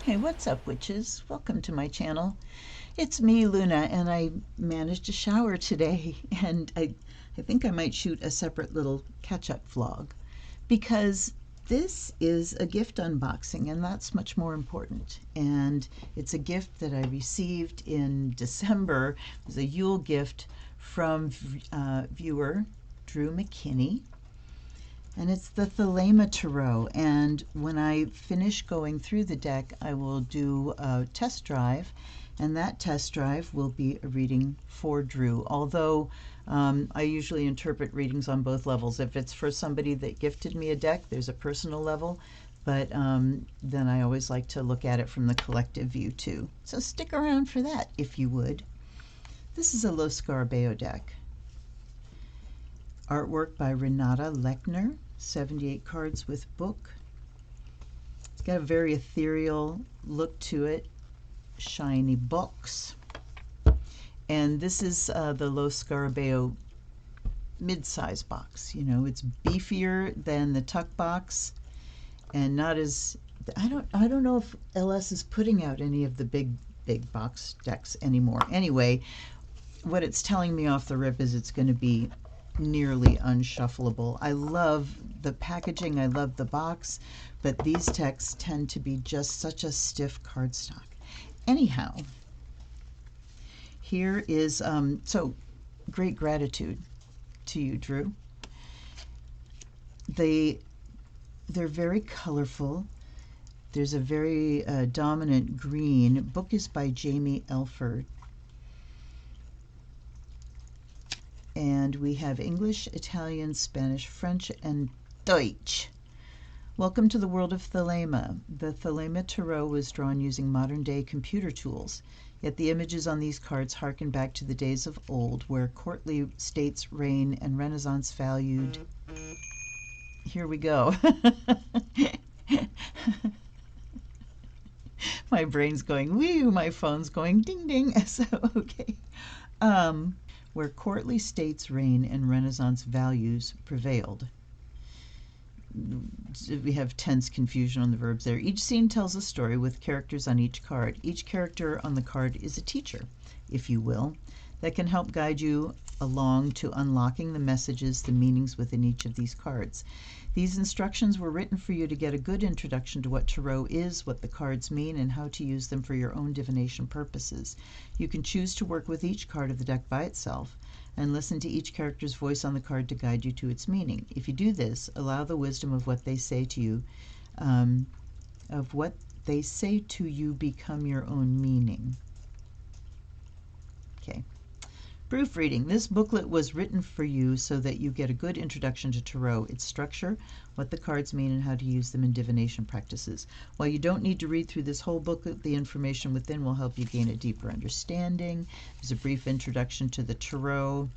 Hey, what's up, witches? Welcome to my channel. It's me, Luna, and I managed to shower today, and I think I might shoot a separate little catch-up vlog because this is a gift unboxing, and that's much more important. And it's a gift that I received in December. It was a Yule gift from viewer Drew McKinney. And it's the Thelema Tarot, and when I finish going through the deck, I will do a test drive, and that test drive will be a reading for Drew, although I usually interpret readings on both levels. If it's for somebody that gifted me a deck, there's a personal level, but then I always like to look at it from the collective view too. So stick around for that, if you would. This is a Los Scarabeo deck. Artwork by Renata Lechner, 78 cards with book. It's got a very ethereal look to it, shiny box. And this is the Los Scarabeo mid-size box. You know, it's beefier than the tuck box and not as, I don't know if LS is putting out any of the big box decks anymore. Anyway, what it's telling me off the rip is it's going to be nearly unshuffleable. I love the packaging, I love the box, but these decks tend to be just such a stiff cardstock. Anyhow, here is, so great gratitude to you, Drew. They're very colorful. There's a very dominant green. Book is by Jamie Elford. And we have English, Italian, Spanish, French, and Deutsch. Welcome to the world of Thelema. The Thelema Tarot was drawn using modern-day computer tools, yet the images on these cards harken back to the days of old, where courtly states reign and Renaissance valued. Here we go. My brain's going, woo, my phone's going ding ding. So, okay. Where courtly states reign and Renaissance values prevailed. We have tense confusion on the verbs there. Each scene tells a story with characters on each card. Each character on the card is a teacher, if you will, that can help guide you along to unlocking the messages, the meanings within each of these cards. These instructions were written for you to get a good introduction to what tarot is, what the cards mean, and how to use them for your own divination purposes. You can choose to work with each card of the deck by itself and listen to each character's voice on the card to guide you to its meaning. If you do this, allow the wisdom of what they say to you, become your own meaning. Okay. Proofreading. This booklet was written for you so that you get a good introduction to tarot, its structure, what the cards mean, and how to use them in divination practices. While you don't need to read through this whole booklet, the information within will help you gain a deeper understanding. There's a brief introduction to the tarot.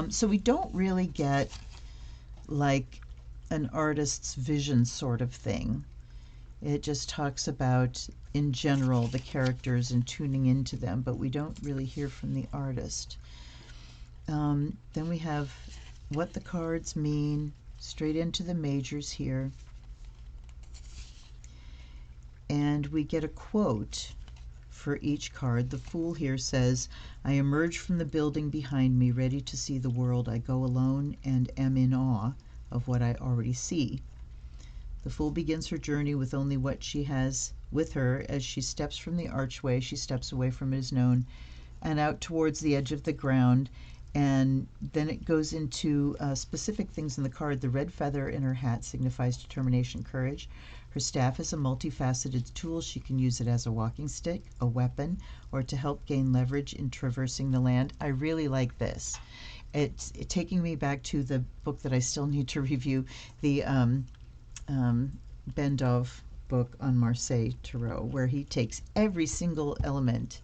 So we don't really get like an artist's vision sort of thing. It just talks about, in general, the characters and tuning into them, but we don't really hear from the artist. Then we have what the cards mean, straight into the majors here. And we get a quote for each card. The Fool here says, "I emerge from the building behind me, ready to see the world. I go alone and am in awe of what I already see." The Fool begins her journey with only what she has with her. As she steps from the archway, she steps away from what is known and out towards the edge of the ground. And then it goes into specific things in the card. The red feather in her hat signifies determination, courage. Her staff is a multifaceted tool. She can use it as a walking stick, a weapon, or to help gain leverage in traversing the land. I really like this. It's taking me back to the book that I still need to review, the Bendov book on Marseille Tarot, where he takes every single element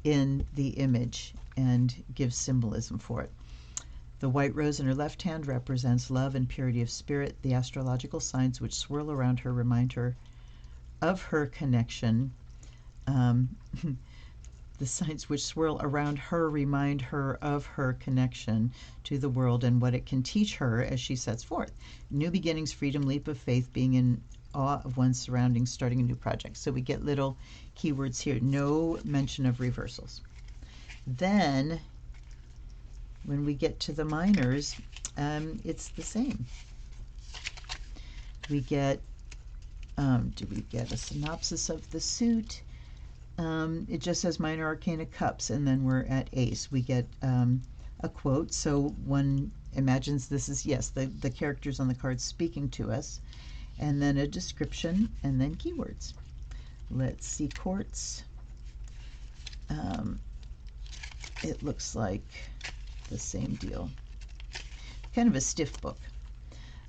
in the image and gives symbolism for it. The white rose in her left hand represents love and purity of spirit. The astrological signs which swirl around her remind her of her connection. The signs which swirl around her remind her of her connection to the world and what it can teach her as she sets forth. New beginnings, freedom, leap of faith, being in awe of one's surroundings, starting a new project. So we get little keywords here. No mention of reversals. Then when we get to the minors, it's the same. We get, do we get a synopsis of the suit? It just says Minor Arcana Cups, and then we're at Ace. We get a quote, so one imagines this is, yes, the characters on the card speaking to us, and then a description, and then keywords. Let's see quartz. It looks like the same deal. Kind of a stiff book.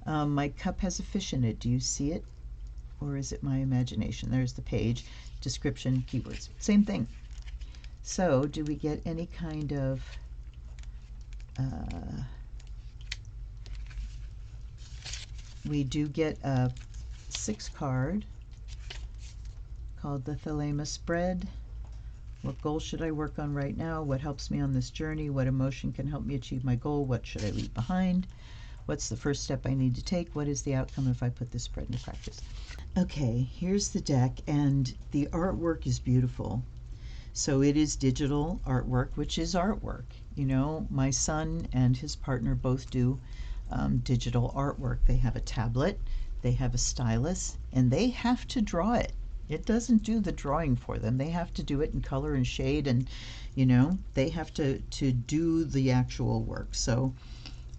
My cup has a fish in it. Do you see it? Or is it my imagination? There's the page, description, keywords. Same thing. So do we get any kind of we do get a 6 card called the Thelema spread. What goal should I work on right now? What helps me on this journey? What emotion can help me achieve my goal? What should I leave behind? What's the first step I need to take? What is the outcome if I put this spread into practice? Okay, here's the deck, and the artwork is beautiful. So it is digital artwork, which is artwork. You know, my son and his partner both do digital artwork. They have a tablet, they have a stylus, and they have to draw it. It doesn't do the drawing for them. They have to do it in color and shade, and, you know, they have to do the actual work. So,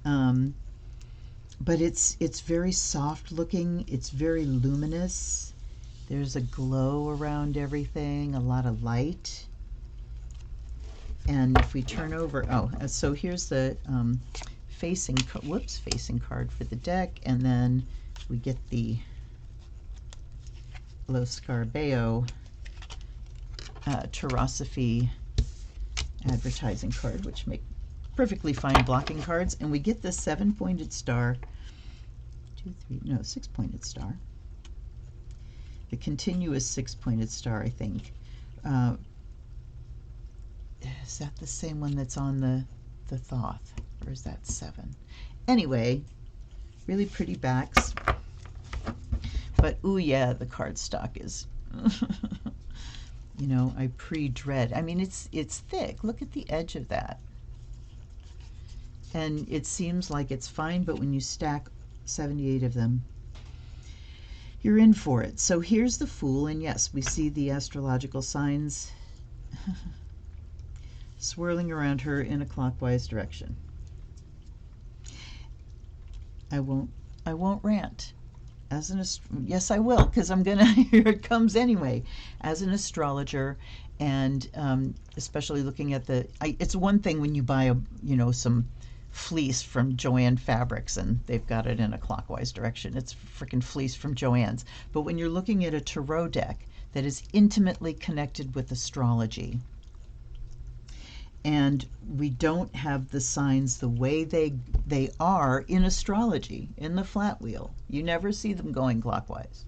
but it's very soft looking. It's very luminous. There's a glow around everything, a lot of light. And if we turn over, so here's the facing card for the deck, and then we get the Los Scarabeo Terrasophy advertising card, which make perfectly fine blocking cards, and we get the 7-pointed star, 6-pointed star, the continuous 6-pointed star, I think. Is that the same one that's on the Thoth, or is that 7? Anyway, really pretty backs. But, ooh, yeah, the cardstock is, you know, I pre-dread. I mean, it's thick. Look at the edge of that. And it seems like it's fine, but when you stack 78 of them, you're in for it. So here's the Fool, and yes, we see the astrological signs swirling around her in a clockwise direction. I won't rant. Yes, I will, because I'm gonna. Here it comes anyway. As an astrologer, and especially looking at it's one thing when you buy some fleece from Joann Fabrics and they've got it in a clockwise direction. It's freaking fleece from Joann's. But when you're looking at a tarot deck that is intimately connected with astrology, and we don't have the signs the way they are in astrology, in the flat wheel. You never see them going clockwise.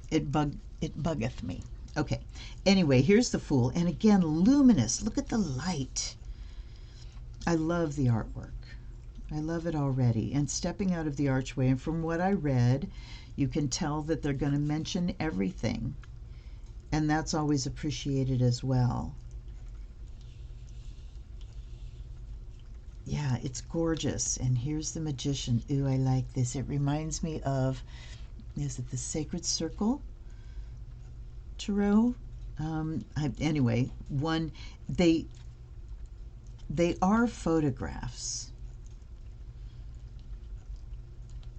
It buggeth me. Okay, anyway, here's the Fool, and again, luminous. Look at the light. I love the artwork. I love it already. And stepping out of the archway, and from what I read, you can tell that they're going to mention everything, and that's always appreciated as well. Yeah, it's gorgeous. And here's the Magician. Ooh, I like this. It reminds me of, is it the Sacred Circle Tarot? Anyway, they are photographs.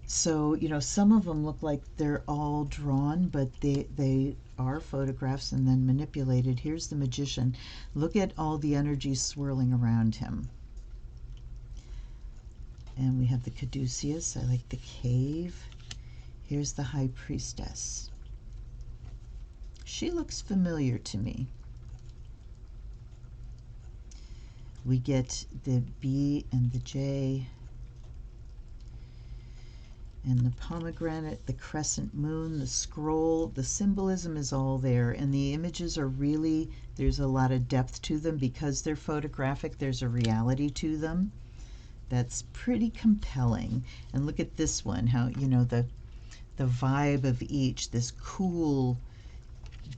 So, you know, some of them look like they're all drawn, but they are photographs and then manipulated. Here's the Magician. Look at all the energy swirling around him. And we have the Caduceus. I like the Cave. Here's the High Priestess. She looks familiar to me. We get the B and the J, and the pomegranate, the crescent moon, the scroll. The symbolism is all there, and the images are really, there's a lot of depth to them because they're photographic. There's a reality to them that's pretty compelling. And look at this one, how, you know, the the vibe of each, this cool,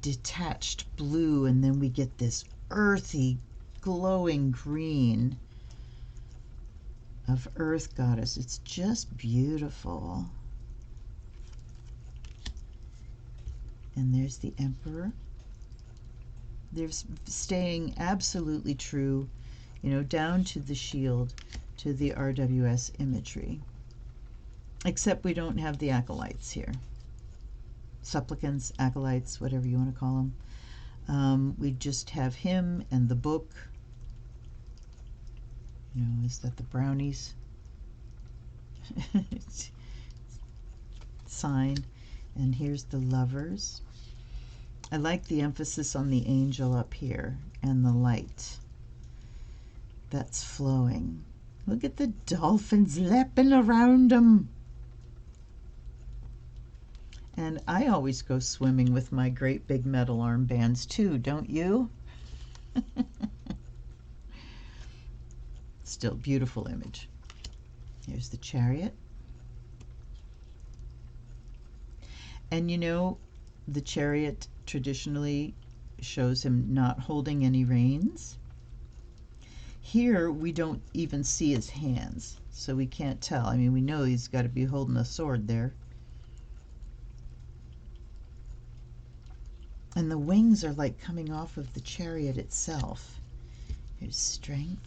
detached blue, and then we get this earthy, glowing green of Earth Goddess. It's just beautiful. And there's the Emperor. They're staying absolutely true, you know, down to the shield, to the RWS imagery. Except we don't have the acolytes here. Supplicants, acolytes, whatever you want to call them. We just have him and the book. You know, is that the brownies? Sign. And here's the lovers. I like the emphasis on the angel up here and the light that's flowing. Look at the dolphins lapping around them. And I always go swimming with my great big metal armbands too, don't you? Still beautiful image. Here's the Chariot. And you know, the Chariot traditionally shows him not holding any reins. Here we don't even see his hands, so we can't tell. I mean, we know he's got to be holding a sword there. And the wings are like coming off of the Chariot itself. Here's Strength.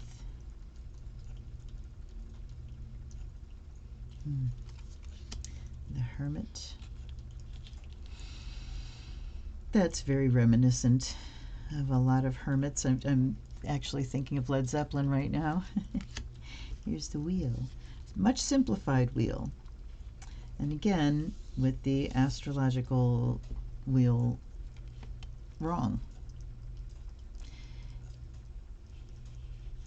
The Hermit. That's very reminiscent of a lot of hermits. I'm actually thinking of Led Zeppelin right now. Here's the Wheel. Much simplified wheel. And again, with the astrological wheel wrong.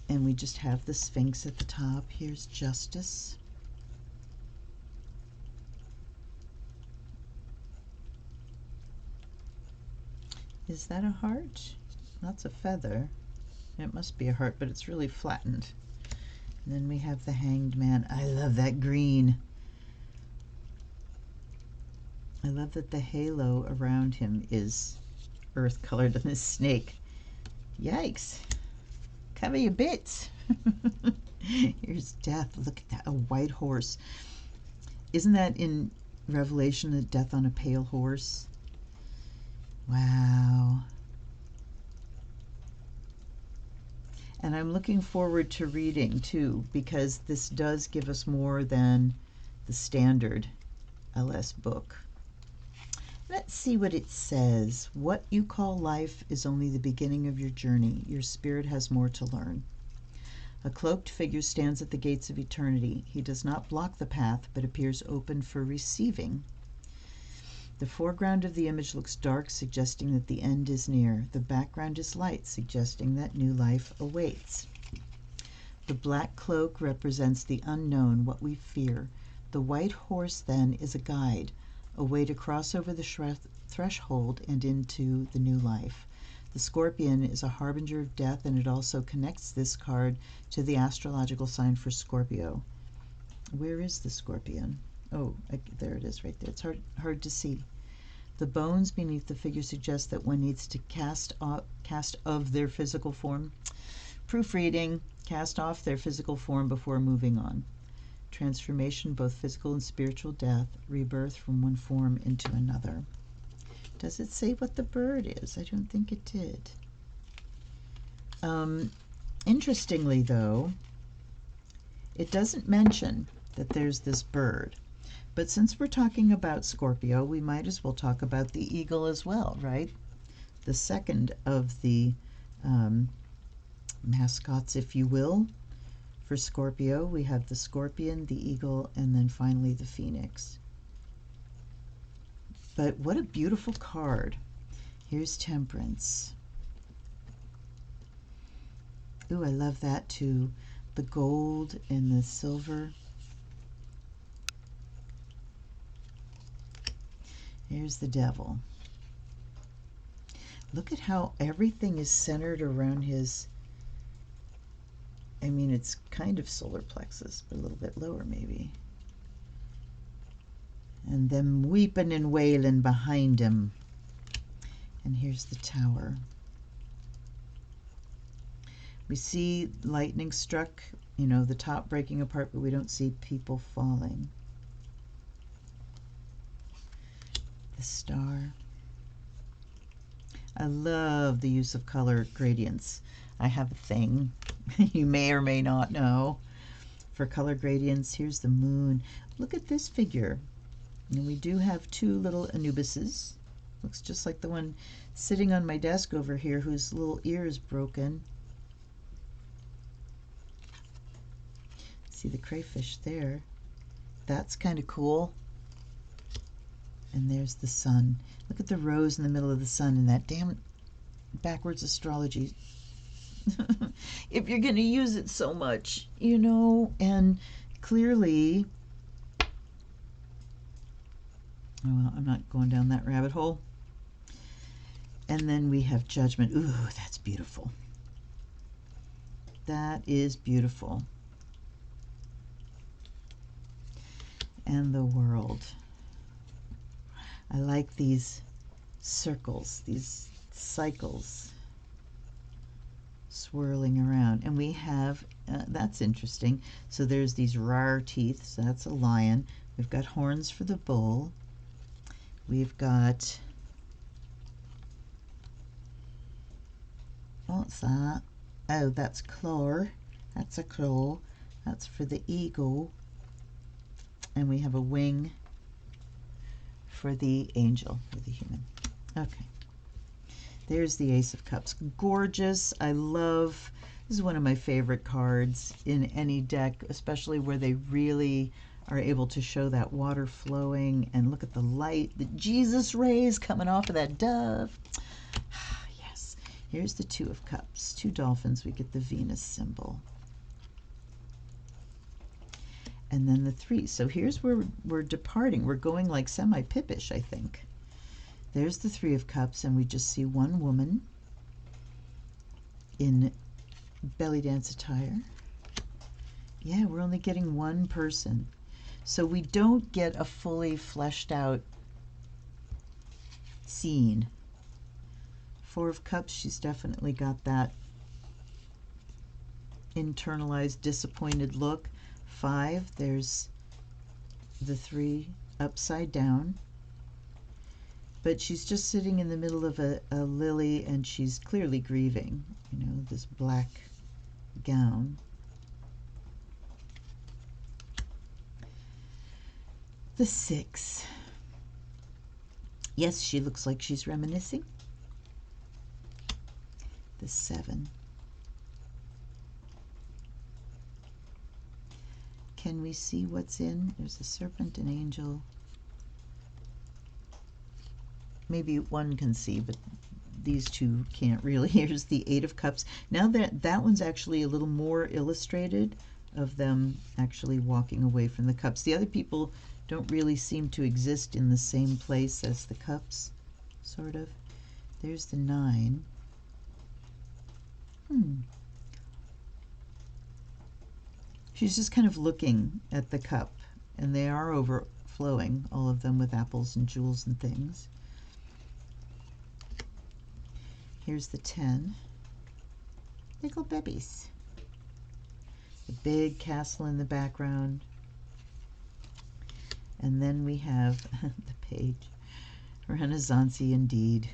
And we just have the Sphinx at the top. Here's Justice. Is that a heart? That's a feather. It must be a heart, but it's really flattened. And then we have the Hanged Man. I love that green. I love that the halo around him is earth colored and this snake. Yikes. Cover your bits. Here's Death. Look at that. A white horse. Isn't that in Revelation, a death on a pale horse? Wow. And I'm looking forward to reading too, because this does give us more than the standard LS book. Let's see what it says. What you call life is only the beginning of your journey. Your spirit has more to learn. A cloaked figure stands at the gates of eternity. He does not block the path, but appears open for receiving. The foreground of the image looks dark, suggesting that the end is near. The background is light, suggesting that new life awaits. The black cloak represents the unknown, what we fear. The white horse, then, is a guide, a way to cross over the threshold and into the new life. The scorpion is a harbinger of death, and it also connects this card to the astrological sign for Scorpio. Where is the scorpion? Oh, there it is right there. It's hard to see. The bones beneath the figure suggest that one needs to cast of their physical form. Proofreading, cast off their physical form before moving on. Transformation, both physical and spiritual death, rebirth from one form into another. Does it say what the bird is? I don't think it did. Interestingly, though, it doesn't mention that there's this bird. But since we're talking about Scorpio, we might as well talk about the eagle as well, right? The second of the mascots, if you will, for Scorpio. We have the scorpion, the eagle, and then finally the phoenix. But what a beautiful card. Here's Temperance. Ooh, I love that too. The gold and the silver. Here's the Devil. Look at how everything is centered around his, I mean, it's kind of solar plexus, but a little bit lower maybe. and them weeping and wailing behind him. And here's the tower. We see lightning struck, you know, the top breaking apart, but we don't see people falling. The star. I love the use of color gradients. I have a thing, you may or may not know, for color gradients. Here's the moon. Look at this figure. And we do have two little Anubises. Looks just like the one sitting on my desk over here whose little ear is broken. See the crayfish there. That's kind of cool. And there's the sun. Look at the rose in the middle of the sun and that damn backwards astrology. If you're going to use it so much, you know, and clearly, oh, well, I'm not going down that rabbit hole. And then we have judgment. Ooh, that's beautiful. That is beautiful. And the world. I like these circles, these cycles swirling around. And we have, that's interesting. So there's these rar teeth, so that's a lion. We've got horns for the bull. We've got, what's that? Oh, that's claw. That's a claw. That's for the eagle. And we have a wing for the angel, for the human. Okay. There's the Ace of Cups. Gorgeous. I love, this is one of my favorite cards in any deck, especially where they really are able to show that water flowing, and look at the light, the Jesus rays coming off of that dove. Yes. Here's the Two of Cups. Two dolphins. We get the Venus symbol. And then the three. So here's where we're departing. We're going like semi-pippish, I think. There's the Three of Cups, and we just see one woman in belly dance attire. Yeah, we're only getting one person. So we don't get a fully fleshed out scene. Four of Cups, she's definitely got that internalized, disappointed look. Five, there's the three upside down. But she's just sitting in the middle of a lily, and she's clearly grieving, you know, this black gown. The Six. Yes, she looks like she's reminiscing. The Seven. Can we see what's in? There's a serpent, an angel. Maybe one can see, but these two can't really. Here's the Eight of Cups. Now that one's actually a little more illustrated, of them actually walking away from the cups. The other people don't really seem to exist in the same place as the cups, sort of. There's the Nine. She's just kind of looking at the cup, and they are overflowing, all of them with apples and jewels and things. Here's the 10. Little babies. The big castle in the background. And then we have the page. Renaissance-y indeed.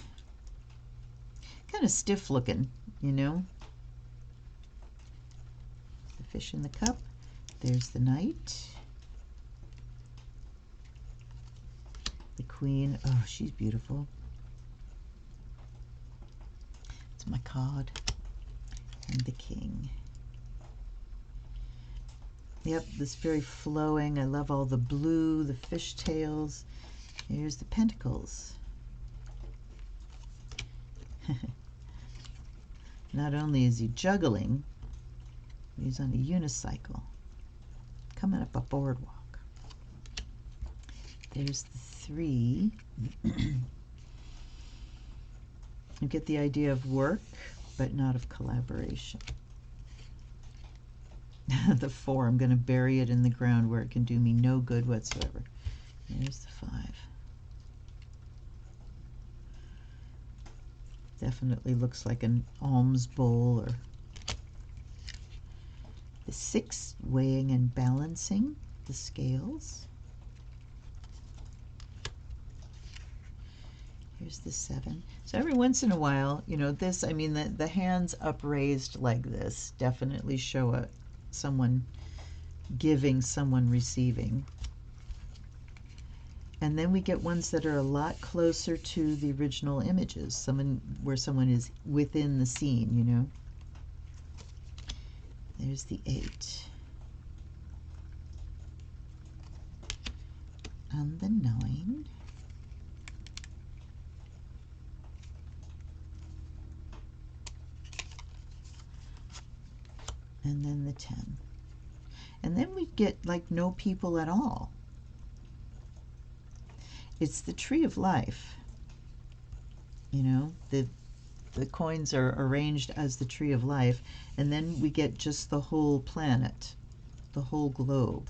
Kind of stiff looking, you know. The fish in the cup. There's the knight. The queen. Oh, she's beautiful. It's my card. And the king. Yep, this very flowing. I love all the blue, the fishtails. Here's the pentacles. Not only is he juggling, he's on a unicycle, coming up a boardwalk. There's the 3. You get the idea of work, but not of collaboration. The 4, I'm going to bury it in the ground where it can do me no good whatsoever. There's the 5. Definitely looks like an alms bowl. Or the 6, weighing and balancing the scales. Here's the 7. So every once in a while, you know, this, I mean, the hands upraised like this definitely show someone giving, someone receiving. And then we get ones that are a lot closer to the original images, where someone is within the scene, you know. There's the 8. And the 9. And then the 10. And then we get like no people at all. It's the tree of life. You know, the coins are arranged as the tree of life, and then we get just the whole planet, the whole globe.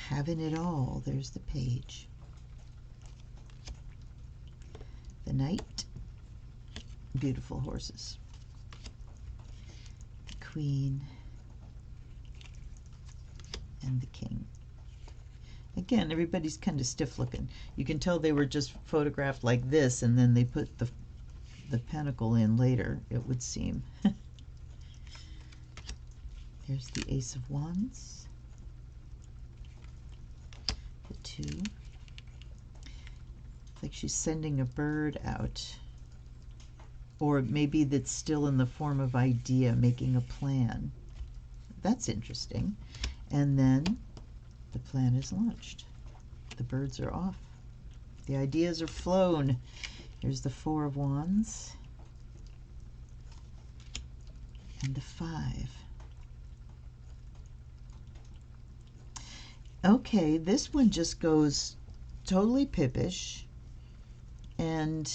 Having it all. There's the page. The knight. Beautiful horses. The queen. And the king. Again, everybody's kind of stiff looking. You can tell they were just photographed like this, and then they put the pentacle in later, it would seem. Here's the Ace of Wands. The 2. It's like she's sending a bird out. Or maybe that's still in the form of idea, making a plan. That's interesting. And then the plan is launched. The birds are off. The ideas are flown. Here's the 4 of Wands. And the 5. Okay, this one just goes totally pippish and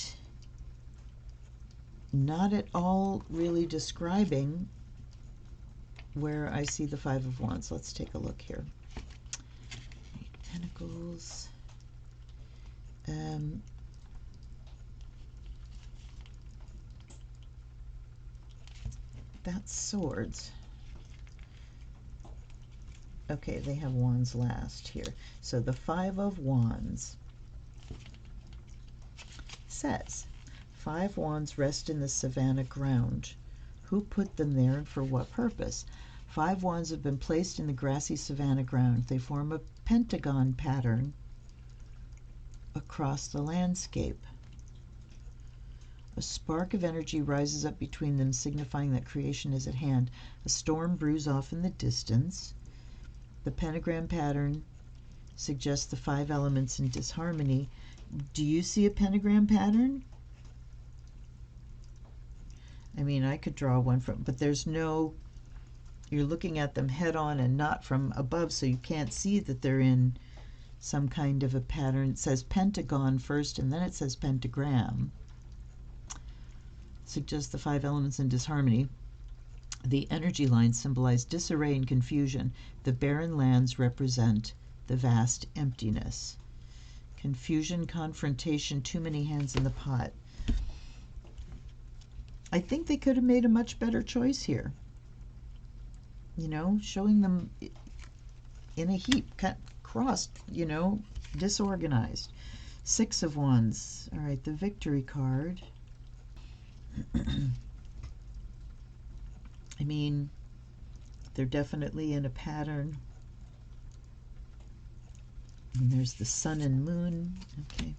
not at all really describing where I see the 5 of Wands. Let's take a look here. 8 Pentacles. That's swords. Okay, they have wands last here. So the 5 of Wands says, 5 wands rest in the savanna ground. Who put them there and for what purpose? 5 wands have been placed in the grassy savanna ground. They form a pentagon pattern across the landscape. A spark of energy rises up between them, signifying that creation is at hand. A storm brews off in the distance. The pentagram pattern suggests the 5 elements in disharmony. Do you see a pentagram pattern? I mean, I could draw one but there's no, you're looking at them head on and not from above, so you can't see that they're in some kind of a pattern. It says pentagon first, and then it says pentagram. Suggests the 5 elements in disharmony. The energy lines symbolize disarray and confusion. The barren lands represent the vast emptiness. Confusion, confrontation, too many hands in the pot. I think they could have made a much better choice here. You know, showing them in a heap, crossed, you know, disorganized. 6 of Wands. All right, the victory card. I mean, they're definitely in a pattern. And there's the sun and moon. Okay.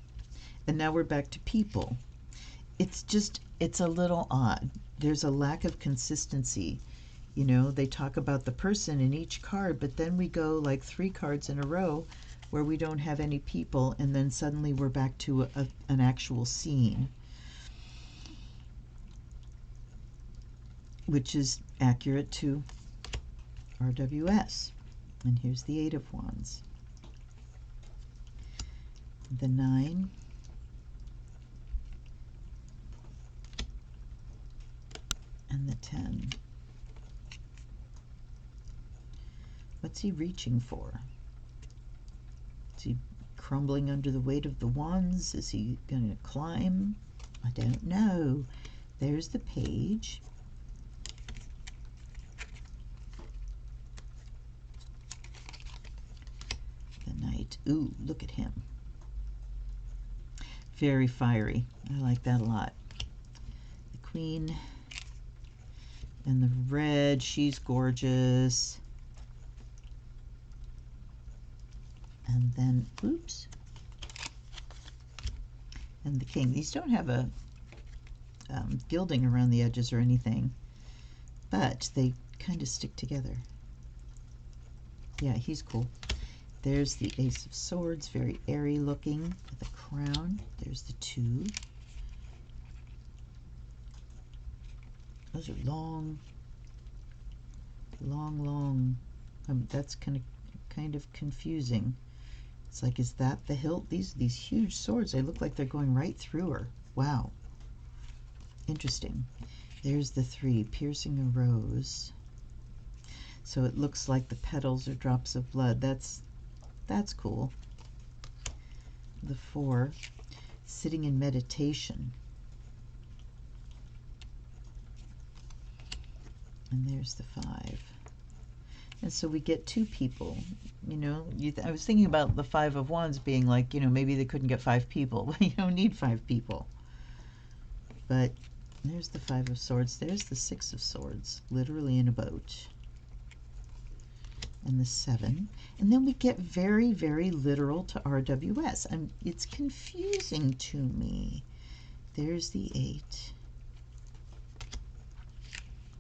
And now we're back to people. It's just, it's a little odd. There's a lack of consistency. You know, they talk about the person in each card, but then we go like 3 cards in a row where we don't have any people, and then suddenly we're back to an actual scene, which is accurate to RWS. And here's the 8 of Wands. The 9. And the 10. What's he reaching for? Is he crumbling under the weight of the wands? Is he going to climb? I don't know. There's the page. The knight. Ooh, look at him. Very fiery. I like that a lot. The queen and the red. She's gorgeous. And then, oops. And the king. These don't have a gilding around the edges or anything, but they kind of stick together. Yeah, he's cool. There's the Ace of Swords, very airy looking with a crown. There's the 2. Those are long. That's kind of confusing. It's like, is that the hilt? These huge swords, they look like they're going right through her. Wow. Interesting. There's the 3, piercing a rose. So it looks like the petals are drops of blood. That's cool. The 4, sitting in meditation. And there's the 5. And so we get 2 people. You know, I was thinking about the 5 of Wands being like, you know, maybe they couldn't get 5 people. You don't need 5 people. But there's the 5 of Swords. There's the 6 of Swords, literally in a boat. And the 7. And then we get very, very literal to RWS. It's confusing to me. There's the 8.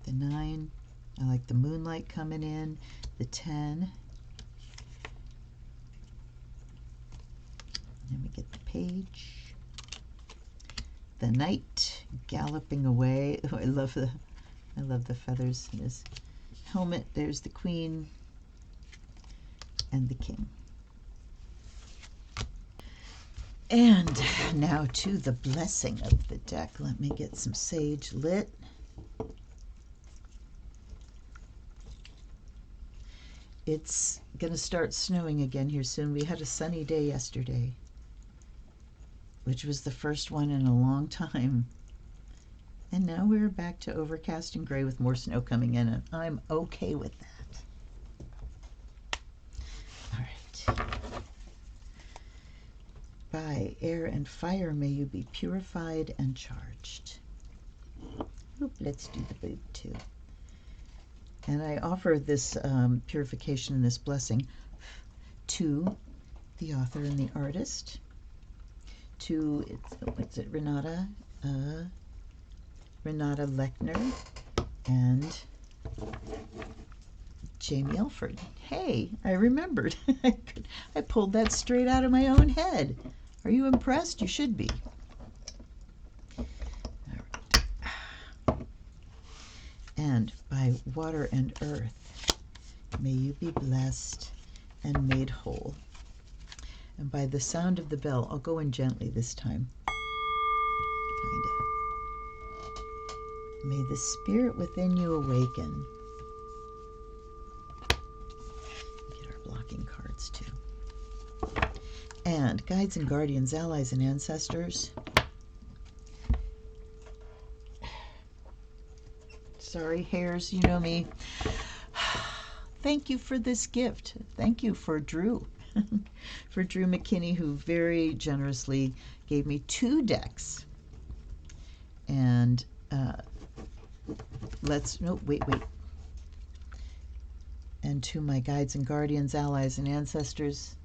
The 9. I like the moonlight coming in. The 10. And then we get the page. The knight galloping away. Oh, I love the feathers in his helmet. There's the queen and the king. And now to the blessing of the deck. Let me get some sage lit. It's going to start snowing again here soon. We had a sunny day yesterday, which was the first one in a long time. And now we're back to overcast and gray with more snow coming in, and I'm okay with that. All right. By air and fire may you be purified and charged. Oop, let's do the boob too. And I offer this purification and this blessing to the author and the artist, to, Renata Lechner and Jamie Elford. Hey, I remembered. I pulled that straight out of my own head. Are you impressed? You should be. And by water and earth, may you be blessed and made whole. And by the sound of the bell, I'll go in gently this time. May the spirit within you awaken. Get our blocking cards too. And guides and guardians, allies and ancestors. Sorry, hairs, you know me. Thank you for this gift. Thank you for Drew. For Drew McKinney, who very generously gave me 2 decks. And wait. And to my guides and guardians, allies and ancestors,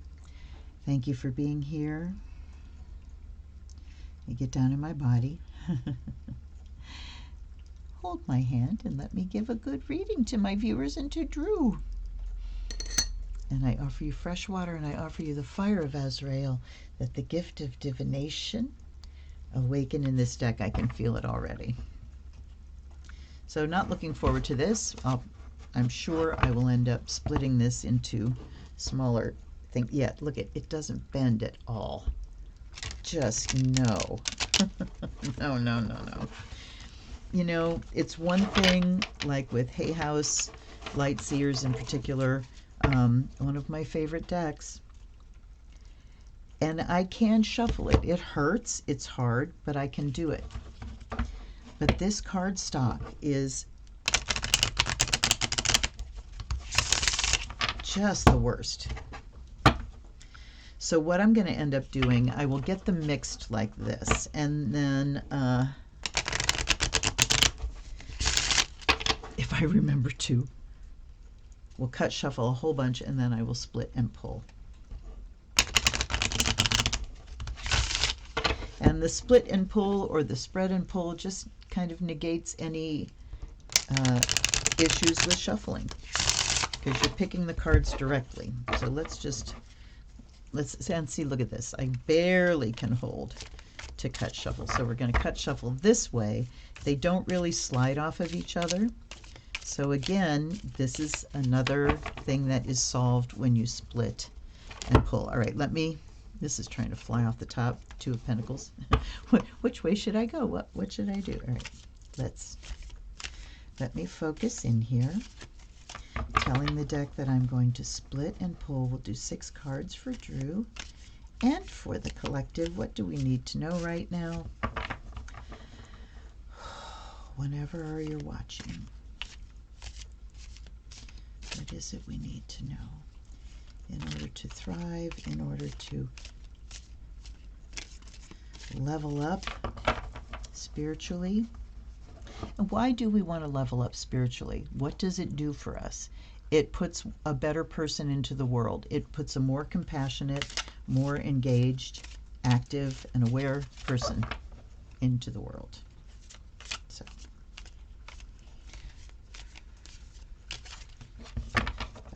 thank you for being here. You get down in my body. Hold my hand and let me give a good reading to my viewers and to Drew. And I offer you fresh water, and I offer you the fire of Azrael, that the gift of divination awaken in this deck. I can feel it already. So not looking forward to this. I'm sure I will end up splitting this into smaller things. Yeah, look, it doesn't bend at all. Just no. No. You know, it's one thing, like with Hay House, Light Seers in particular, one of my favorite decks. And I can shuffle it. It hurts, it's hard, but I can do it. But this card stock is just the worst. So what I'm going to end up doing, I will get them mixed like this, and then if I remember to, we'll cut shuffle a whole bunch, and then I will split and pull. And the split and pull or the spread and pull just kind of negates any issues with shuffling, because you're picking the cards directly. So let's see, look at this. I barely can hold to cut shuffle. So we're going to cut shuffle this way. They don't really slide off of each other. So again, this is another thing that is solved when you split and pull. All right, this is trying to fly off the top, Two of Pentacles. Which way should I go? What should I do? All right, let me focus in here. Telling the deck that I'm going to split and pull. We'll do 6 cards for Drew. And for the collective, what do we need to know right now? Whenever you're watching, what is it we need to know in order to thrive, in order to level up spiritually? And why do we want to level up spiritually? What does it do for us? It puts a better person into the world. It puts a more compassionate, more engaged, active, and aware person into the world. So,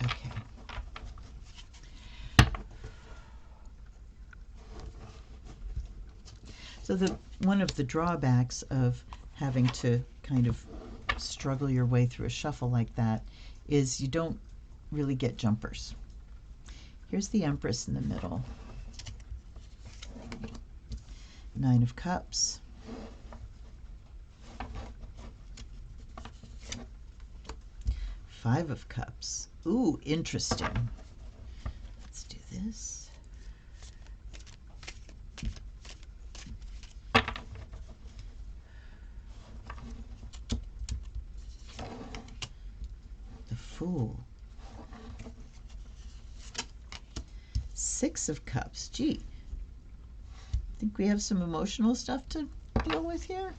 okay. So one of the drawbacks of having to kind of struggle your way through a shuffle like that is you don't really get jumpers. Here's the Empress in the middle. 9 of Cups. Five of Cups. Ooh, interesting. Let's do this. Fool. 6 of Cups. Gee, think we have some emotional stuff to deal with here?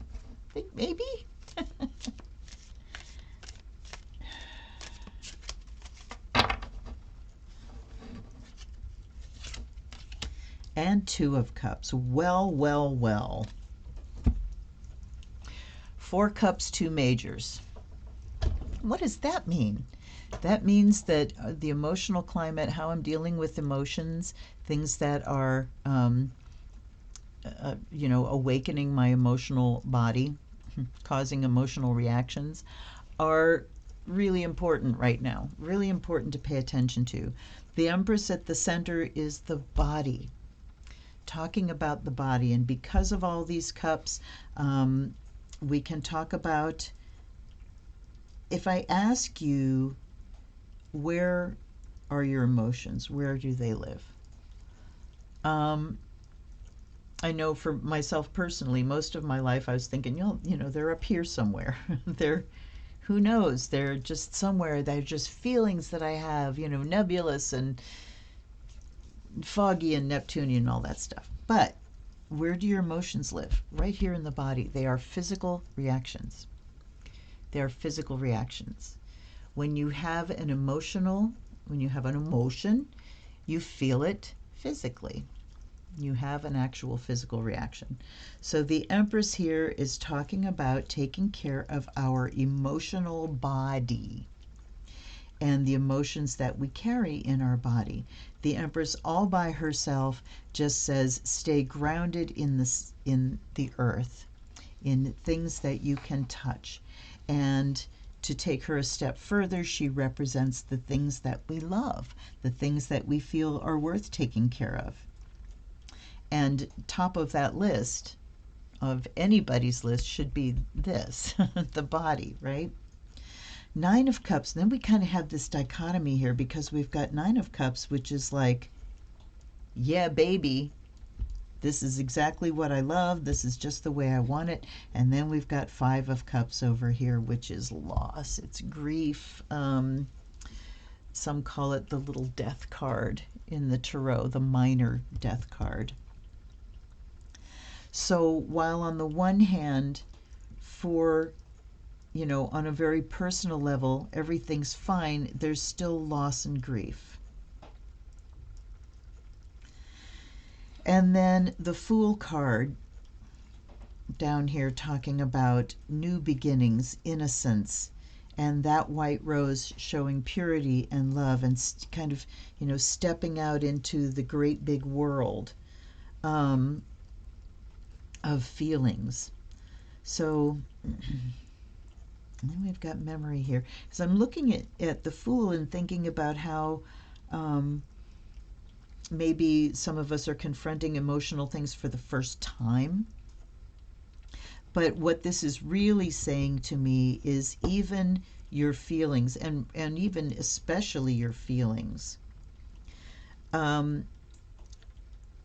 Think maybe? And 2 of Cups. Well, well, well. 4 Cups, 2 Majors. What does that mean? That means that the emotional climate, how I'm dealing with emotions, things that are, awakening my emotional body, causing emotional reactions, are really important right now, really important to pay attention to. The Empress at the center is the body, talking about the body. And because of all these cups, we can talk about, if I ask you, where are your emotions? Where do they live? I know for myself personally, most of my life I was thinking, they're up here somewhere. Who knows? They're just somewhere. They're just feelings that I have, nebulous and foggy and Neptunian and all that stuff. But where do your emotions live? Right here in the body. They are physical reactions. They are physical reactions. When you have an emotion, you feel it physically. You have an actual physical reaction. So the Empress here is talking about taking care of our emotional body and the emotions that we carry in our body. The Empress all by herself just says, stay grounded in the earth, in things that you can touch. And to take her a step further, she represents the things that we love, the things that we feel are worth taking care of. And top of that list, of anybody's list, should be this, the body, right? 9 of Cups, then we kind of have this dichotomy here, because we've got 9 of Cups, which is like, yeah, baby, This is exactly what I love. This is just the way I want it. And then we've got Five of Cups over here, which is loss. It's grief. Some call it the little death card in the tarot, the minor death card. So while on the one hand, for, on a very personal level, everything's fine, there's still loss and grief. And then the Fool card down here talking about new beginnings, innocence, and that white rose showing purity and love and kind of, stepping out into the great big world of feelings. So and then we've got memory here. So I'm looking at the Fool and thinking about how maybe some of us are confronting emotional things for the first time. But what this is really saying to me is even your feelings, and even especially your feelings,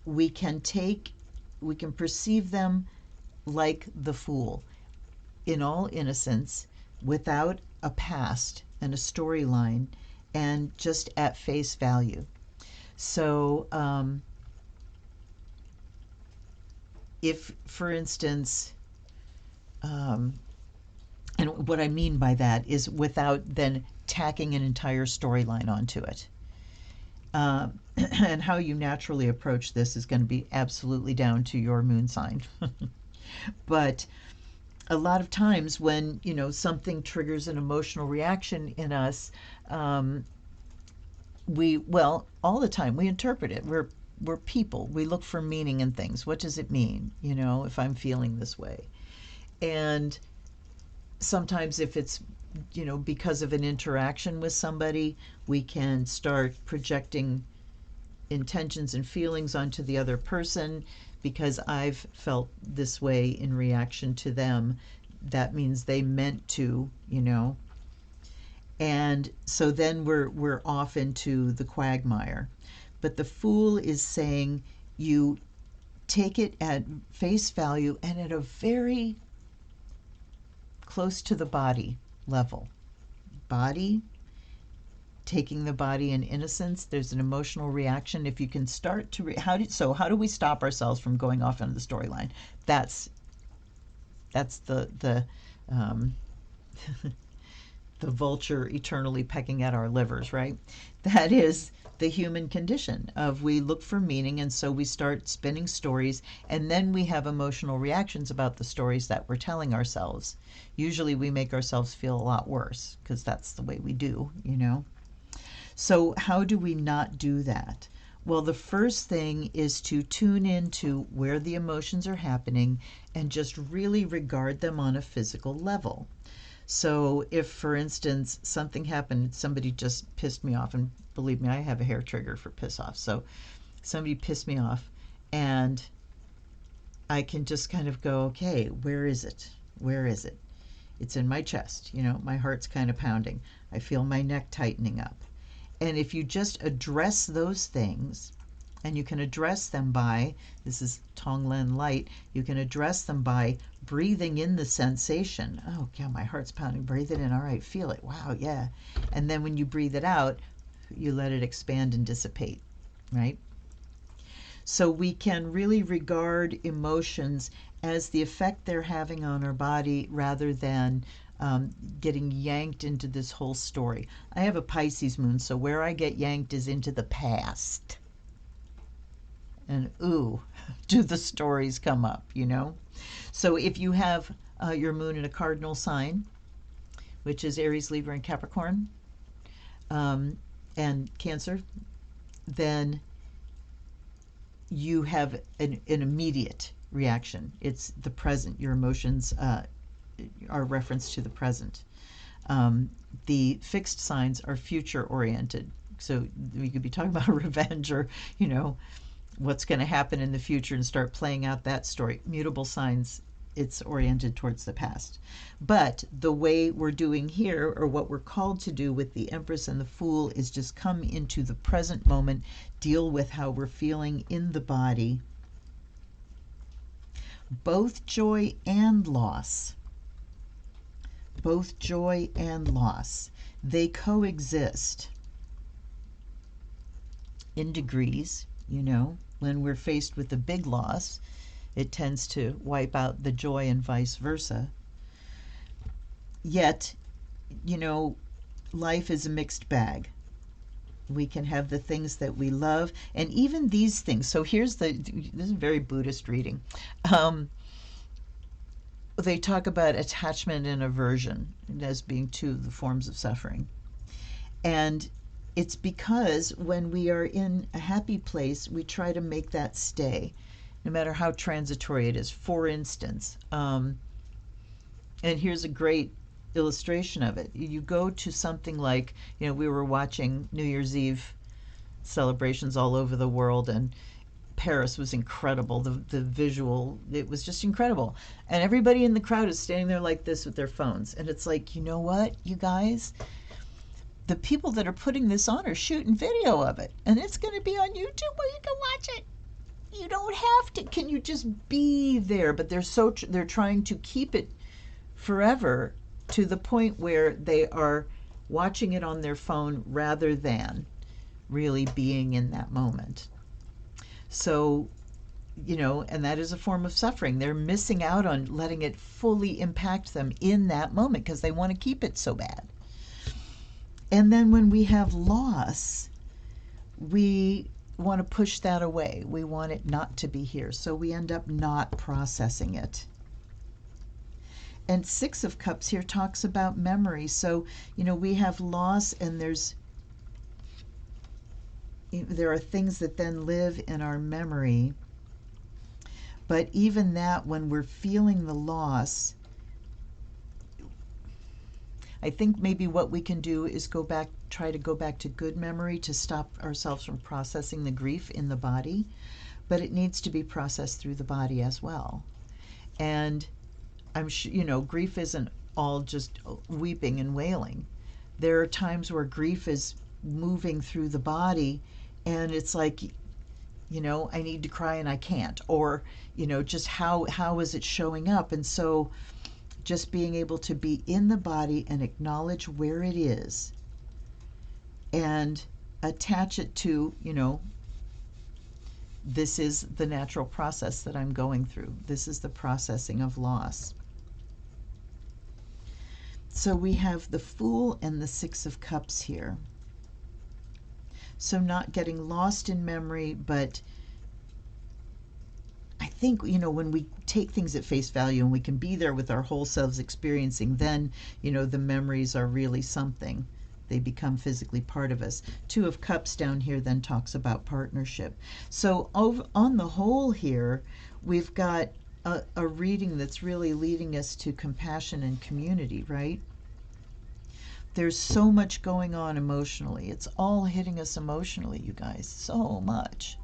we can perceive them like the Fool, in all innocence, without a past and a storyline, and just at face value. So if, for instance, and what I mean by that is without then tacking an entire storyline onto it. And how you naturally approach this is going to be absolutely down to your moon sign. But a lot of times when, something triggers an emotional reaction in us, all the time we interpret it. We're people. We look for meaning in things. What does it mean, if I'm feeling this way? And sometimes if it's, because of an interaction with somebody, we can start projecting intentions and feelings onto the other person. Because I've felt this way in reaction to them, that means they meant to, and so then we're off into the quagmire. But the Fool is saying you take it at face value and at a very close to the body level. Body, taking the body in innocence, there's an emotional reaction. If you can start to how do we stop ourselves from going off into the storyline? That's the the vulture eternally pecking at our livers, right? That is the human condition of we look for meaning, and so we start spinning stories, and then we have emotional reactions about the stories that we're telling ourselves. Usually we make ourselves feel a lot worse because that's the way we do, So how do we not do that? Well, the first thing is to tune into where the emotions are happening and just really regard them on a physical level. So if, for instance, something happened, somebody just pissed me off, and believe me, I have a hair trigger for piss off. So somebody pissed me off, and I can just kind of go, okay, where is it? Where is it? It's in my chest, my heart's kind of pounding. I feel my neck tightening up. And if you just address those things, and you can address them by, this is Tonglen light, you can address them by breathing in the sensation. Oh, yeah, my heart's pounding. Breathe it in. All right, feel it. Wow, yeah. And then when you breathe it out, you let it expand and dissipate, right? So we can really regard emotions as the effect they're having on our body rather than getting yanked into this whole story. I have a Pisces moon, so where I get yanked is into the past. And ooh, do the stories come up, So if you have your moon in a cardinal sign, which is Aries, Libra, and Capricorn, and Cancer, then you have an immediate reaction. It's the present. Your emotions are reference to the present. The fixed signs are future oriented. So we could be talking about revenge or, what's going to happen in the future and start playing out that story. Mutable signs, it's oriented towards the past. But the way we're doing here, or what we're called to do with the Empress and the Fool, is just come into the present moment, deal with how we're feeling in the body, both joy and loss. Both joy and loss. They coexist in degrees, When we're faced with a big loss, it tends to wipe out the joy and vice versa. Yet, life is a mixed bag. We can have the things that we love, and even these things. So this is very Buddhist reading. They talk about attachment and aversion as being two of the forms of suffering. And it's because when we are in a happy place, we try to make that stay, no matter how transitory it is. For instance, and here's a great illustration of it. You go to something like, we were watching New Year's Eve celebrations all over the world, and Paris was incredible. The visual, it was just incredible. And everybody in the crowd is standing there like this with their phones. And it's like, you know what, you guys? The people that are putting this on are shooting video of it. And it's going to be on YouTube where you can watch it. You don't have to. Can you just be there? But they're trying to keep it forever, to the point where they are watching it on their phone rather than really being in that moment. So, and that is a form of suffering. They're missing out on letting it fully impact them in that moment because they want to keep it so bad. And then when we have loss, we want to push that away. We want it not to be here. So we end up not processing it. And Six of Cups here talks about memory. So, we have loss, and there are things that then live in our memory. But even that, when we're feeling the loss, I think maybe what we can do is try to go back to good memory to stop ourselves from processing the grief in the body. But it needs to be processed through the body as well. And I'm sure, grief isn't all just weeping and wailing. There are times where grief is moving through the body, and it's like, I need to cry and I can't, or, just how is it showing up? And so just being able to be in the body and acknowledge where it is and attach it to, this is the natural process that I'm going through. This is the processing of loss. So we have the Fool and the Six of Cups here. So not getting lost in memory, but I think, when we take things at face value and we can be there with our whole selves experiencing, then, the memories are really something. They become physically part of us. Two of Cups down here then talks about partnership. So on the whole here, we've got a reading that's really leading us to compassion and community, right? There's so much going on emotionally. It's all hitting us emotionally, you guys, so much.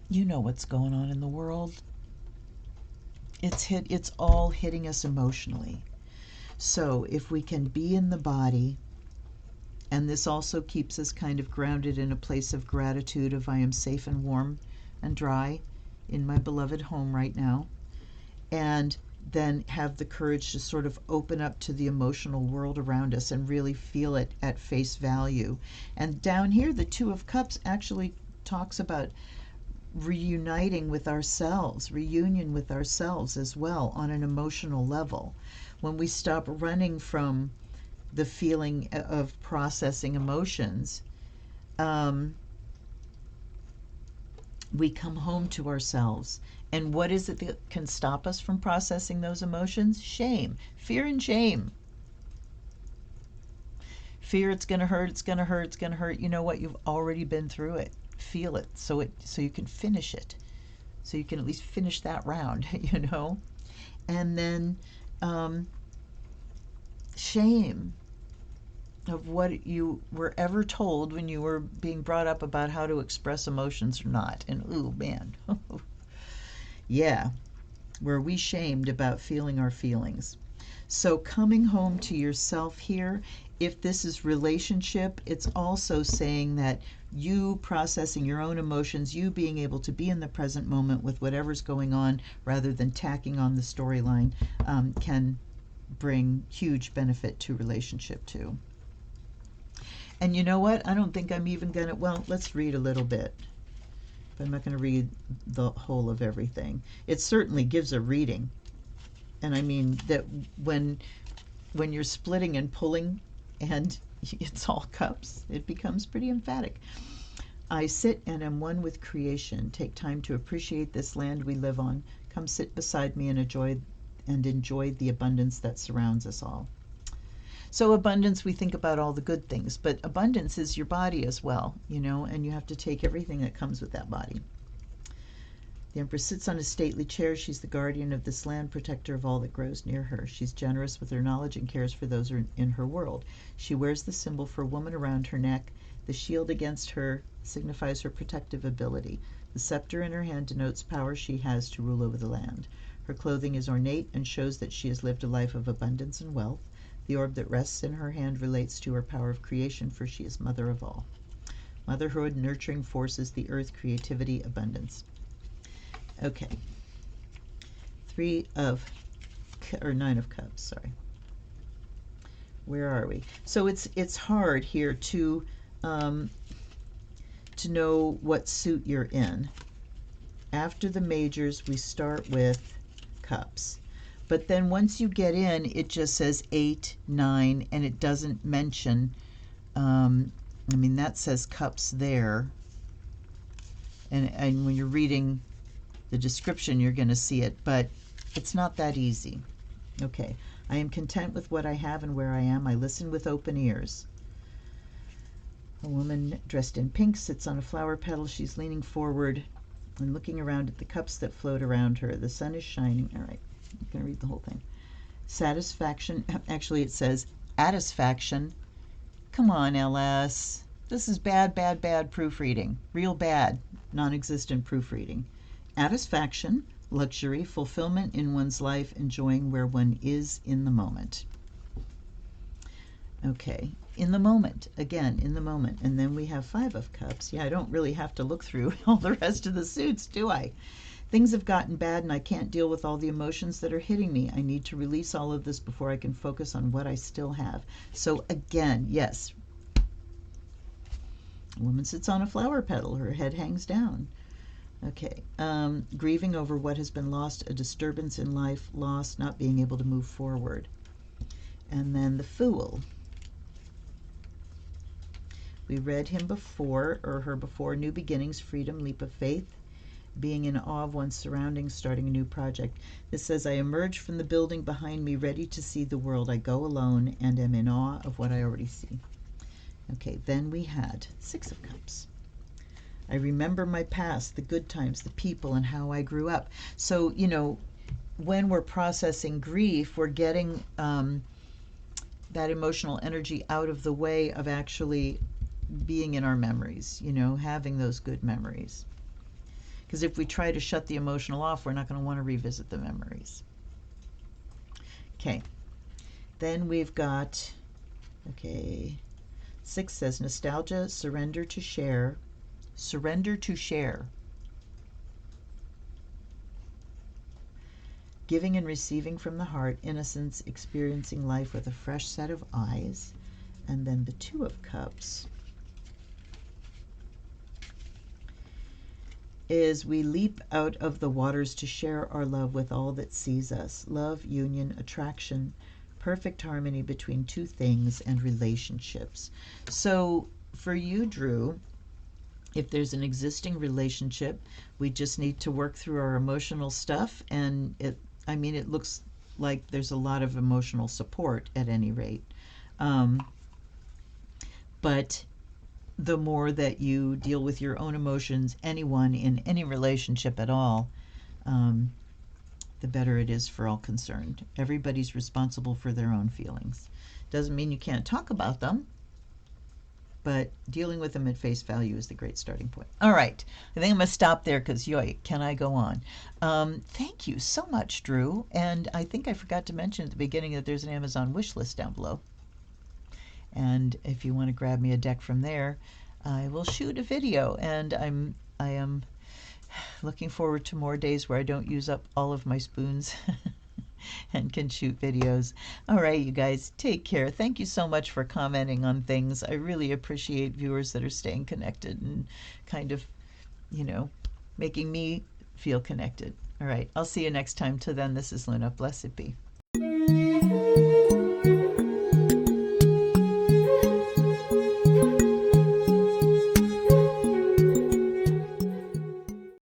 You know what's going on in the world. It's all hitting us emotionally. So if we can be in the body, and this also keeps us kind of grounded in a place of gratitude of I am safe and warm and dry in my beloved home right now, and then have the courage to sort of open up to the emotional world around us and really feel it at face value. And down here, the Two of Cups actually talks about reuniting with ourselves, reunion with ourselves as well on an emotional level. When we stop running from the feeling of processing emotions, we come home to ourselves. And what is it that can stop us from processing those emotions? Shame, fear and shame. Fear, it's going to hurt, it's going to hurt, it's going to hurt. You know what? You've already been through it. Feel it so you can finish it. So you can at least finish that round, And then shame of what you were ever told when you were being brought up about how to express emotions or not. And ooh, man. Yeah. Were we shamed about feeling our feelings? So coming home to yourself here if this is relationship, it's also saying that you processing your own emotions, you being able to be in the present moment with whatever's going on rather than tacking on the storyline, can bring huge benefit to relationship too. And you know what? I don't think I'm even gonna, well, let's read a little bit. But I'm not gonna read the whole of everything. It certainly gives a reading. And I mean that when you're splitting and pulling and it's all cups, it becomes pretty emphatic. I sit and am one with creation. Take time to appreciate this land we live on. Come sit beside me and enjoy the abundance that surrounds us all. So abundance, we think about all the good things, but abundance is your body as well, you know, and you have to take everything that comes with that body. The Empress sits on a stately chair. She's the guardian of this land, protector of all that grows near her. She's generous with her knowledge and cares for those in her world. She wears the symbol for a woman around her neck. The shield against her signifies her protective ability. The scepter in her hand denotes power she has to rule over the land. Her clothing is ornate and shows that she has lived a life of abundance and wealth. The orb that rests in her hand relates to her power of creation, for she is mother of all. Motherhood, nurturing forces, the earth, creativity, abundance. Okay. 9 of Cups, sorry. Where are we? So it's hard here to know what suit you're in. After the majors, we start with Cups. But then once you get in, it just says 8, 9, and it doesn't mention, I mean, that says Cups there. And when you're reading the description, you're going to see it, but it's not that easy. Okay. I am content with what I have and where I am. I listen with open ears. A woman dressed in pink sits on a flower petal. She's leaning forward and looking around at the cups that float around her. The sun is shining. All right. I'm going to read the whole thing. Satisfaction. Actually, it says satisfaction. Come on, LS. This is bad, bad, bad proofreading. Real bad, non-existent proofreading. Satisfaction, luxury, fulfillment in one's life, enjoying where one is in the moment. Okay, in the moment, again, in the moment. And then we have 5 of Cups. Yeah, I don't really have to look through all the rest of the suits, do I? Things have gotten bad and I can't deal with all the emotions that are hitting me. I need to release all of this before I can focus on what I still have. So again, yes. A woman sits on a flower petal. Her head hangs down. Okay. Grieving over what has been lost, a disturbance in life, loss, not being able to move forward. And then the Fool. We read him before, or her before, new beginnings, freedom, leap of faith, being in awe of one's surroundings, starting a new project. This says, I emerge from the building behind me, ready to see the world. I go alone and am in awe of what I already see. Okay, then we had 6 of Cups. I remember my past, the good times, the people, and how I grew up. So, you know, when we're processing grief, we're getting that emotional energy out of the way of actually being in our memories, you know, having those good memories. Because if we try to shut the emotional off, we're not going to want to revisit the memories. Okay. Then we've got, okay, 6 says nostalgia, surrender to share. Surrender to share. Giving and receiving from the heart, innocence, experiencing life with a fresh set of eyes. And then the 2 of Cups is we leap out of the waters to share our love with all that sees us. Love, union, attraction, perfect harmony between 2 things, and relationships. So for you, Drew, if there's an existing relationship, we just need to work through our emotional stuff, and it looks like there's a lot of emotional support at any rate. But the more that you deal with your own emotions, anyone in any relationship at all, the better it is for all concerned. Everybody's responsible for their own feelings. Doesn't mean you can't talk about them, but dealing with them at face value is the great starting point. All right, I think I'm going to stop there because, yoy, can I go on? Thank you so much, Drew. And I think I forgot to mention at the beginning that there's an Amazon wish list down below. And if you want to grab me a deck from there, I will shoot a video. And I am looking forward to more days where I don't use up all of my spoons and can shoot videos. All right, you guys, take care. Thank you so much for commenting on things. I really appreciate viewers that are staying connected and kind of, you know, making me feel connected. All right, I'll see you next time. Till then, this is Luna. Blessed be.